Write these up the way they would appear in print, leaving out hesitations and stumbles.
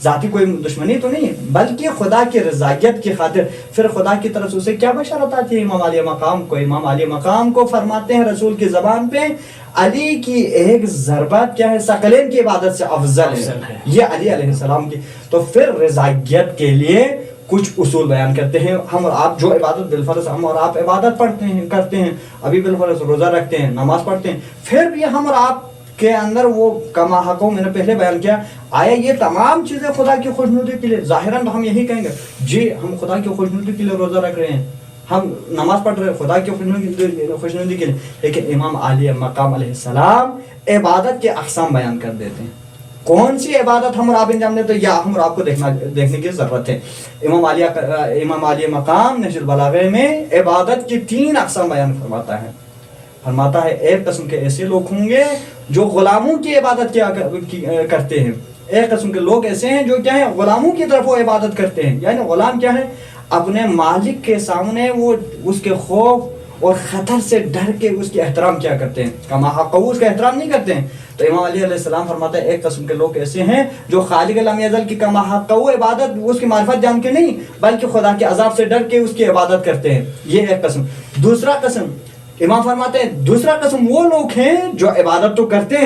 ذاتی کوئی دشمنی تو نہیں ہے، بلکہ خدا کی رضایت کی خاطر. پھر خدا کی طرف سے اسے کیا بشارت آتی ہے امام علی مقام کو؟ امام علی مقام کو فرماتے ہیں رسول کی زبان پہ علی کی ایک ضربت کیا ہے ثقلین کی عبادت سے افضل ہے، یہ علی علیہ السلام کی. تو پھر رضایت کے لیے کچھ اصول بیان کرتے ہیں. ہم اور آپ جو عبادت بالفرض ہم اور آپ عبادت پڑھتے ہیں کرتے ہیں، ابھی بالفرض روزہ رکھتے ہیں، نماز پڑھتے ہیں، پھر بھی ہم اور آپ کے اندر وہ کما حقوں میں نے پہلے بیان کیا، آیا یہ تمام چیزیں خدا کی خوشنودی کے لیے؟ ظاہراً ہم یہی کہیں گے جی ہم خدا کی خوشنودی کے لیے روزہ رکھ رہے ہیں، ہم نماز پڑھ رہے ہیں خدا کی خوشنودی کے لیے. لیکن امام علی مقام علیہ السلام عبادت کے اقسام بیان کر دیتے ہیں. کون سی عبادت ہم اور آپ انجام دیتے ہیں یا ہم اور آپ کو دیکھنے کی ضرورت ہے. امام علی مقام نہج البلاغہ میں عبادت کی 3 اقسام بیان فرماتا ہے ایک قسم کے ایسے لوگ ہوں گے جو غلاموں کی عبادت کرتے ہیں. ایک قسم کے لوگ ایسے ہیں جو کیا ہیں غلاموں کی طرف وہ عبادت کرتے ہیں. یعنی غلام کیا ہے اپنے مالک کے سامنے وہ اس کے خوف اور خطر سے ڈر کے اس کی احترام کیا کرتے ہیں، کما حق اس کا احترام نہیں کرتے ہیں. تو امام علی علیہ السلام فرماتا ہے ایک قسم کے لوگ ایسے ہیں جو خالق لم یزل کی کما حق عبادت اس کی معرفت جان کے نہیں بلکہ خدا کے عذاب سے ڈر کے اس کی عبادت کرتے ہیں. یہ ایک قسم. دوسرا قسم امام فرماتے ہیں دوسرا قسم وہ لوگ ہیں جو عبادت تو کرتے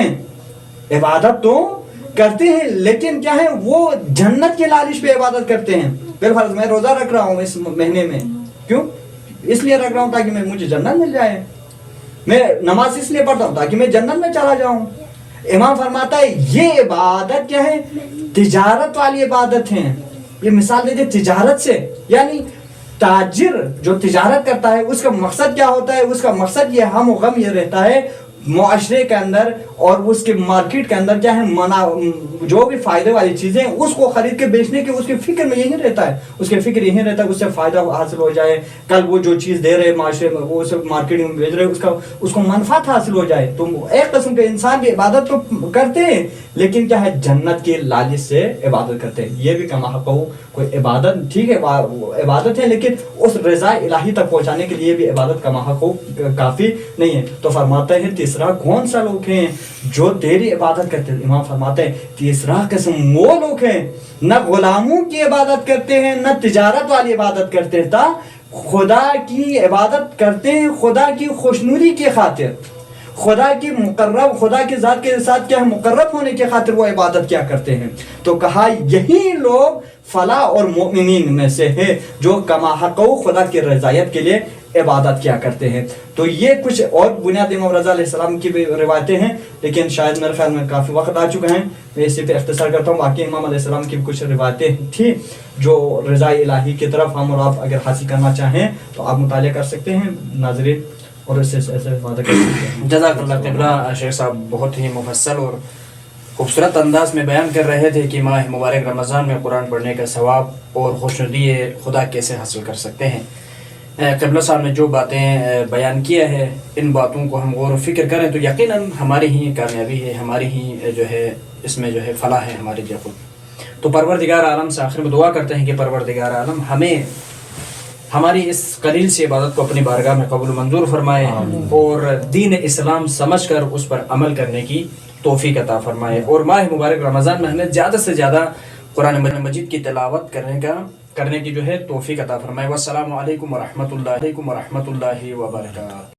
ہیں لیکن کیا ہے وہ جنت کے لالچ پہ عبادت کرتے ہیں. بالفرض میں روزہ رکھ رہا ہوں اس مہینے میں، کیوں؟ اس لیے رکھ رہا ہوں تاکہ مجھے جنت مل جائے. میں نماز اس لیے پڑھتا ہوں تاکہ میں جنت میں چلا جاؤں. امام فرماتا ہے یہ عبادت کیا ہے تجارت والی عبادت ہیں. یہ مثال دیتے تجارت سے، یعنی تاجر جو تجارت کرتا ہے اس کا مقصد کیا ہوتا ہے؟ اس کا مقصد یہ ہم و غم یہ رہتا ہے معاشرے کے اندر اور اس کے مارکیٹ کے اندر کیا ہے جو بھی فائدے والی چیزیں اس کو خرید کے بیچنے کی اس کے فکر میں یہی رہتا ہے. اس کے فکر یہی رہتا ہے اس سے فائدہ حاصل ہو جائے، کل وہ جو چیز دے رہے معاشرے میں وہ اسے مارکیٹ میں بیچ رہے اس کو منفعت حاصل ہو جائے. تو ایک قسم کے انسان بھی عبادت تو کرتے ہیں لیکن کیا ہے جنت کے لالچ سے عبادت کرتے ہیں. یہ بھی کما حقہ کوئی عبادت ٹھیک ہے عبادت ہے لیکن اس رضا الہی تک پہنچانے کے لیے بھی عبادت کما حقہ کافی نہیں ہے. تو فرماتے ہیں تیسرا کون سا لوگ ہیں جو تیری عبادت کرتے ہیں؟ امام فرماتے ہیں تیسرا قسم وہ لوگ ہیں نہ غلاموں کی عبادت کرتے ہیں نہ تجارت والی عبادت کرتے ہیں، خدا کی عبادت کرتے ہیں خدا کی خوشنودی کی خاطر، خدا کی ذات کے ساتھ کیا ہے مقرب ہونے کی خاطر وہ عبادت کیا کرتے ہیں. تو کہا یہی لوگ فلاح اور مومنین میں سے ہے جو کما حق خدا کی رضایت کے لیے عبادت کیا کرتے ہیں. تو یہ کچھ اور بنیاد امام رضا علیہ السلام کی بھی روایتیں ہیں لیکن شاید میرے خیال میں کافی وقت آ چکا ہے، میں اسی پہ اختصار کرتا ہوں. باقی امام علیہ السلام کی کچھ روایتیں تھیں جو رضا الہی کی طرف ہم اور آپ اگر حاصل کرنا چاہیں تو آپ مطالعہ کر سکتے ہیں ناظرین اور اس سے ایسے وعدہ کر سکتے ہیں. جزاک اللہ قبلہ. شیخ صاحب بہت ہی مفصل اور خوبصورت انداز میں بیان کر رہے تھے کہ ماہ مبارک رمضان میں قرآن پڑھنے کا ثواب اور خوشنودی خدا کیسے حاصل کر سکتے ہیں. قبلہ صاحب نے جو باتیں بیان کیا ہے ان باتوں کو ہم غور و فکر کریں تو یقیناً ہماری ہی کامیابی ہے، ہماری ہی جو ہے اس میں جو ہے فلاح ہے ہمارے لیے خود. تو پروردگار عالم سے آخر میں دعا کرتے ہیں کہ پروردگار عالم ہمیں ہماری اس قلیل سی عبادت کو اپنی بارگاہ میں قبول منظور فرمائے اور دین اسلام سمجھ کر اس پر عمل کرنے کی توفیق عطا فرمائے اور ماہ مبارک رمضان میں ہمیں زیادہ سے زیادہ قرآن مجید کی تلاوت کرنے کی جو ہے توفیق عطا فرمائے. والسلام علیکم ورحمۃ اللہ وبرکاتہ.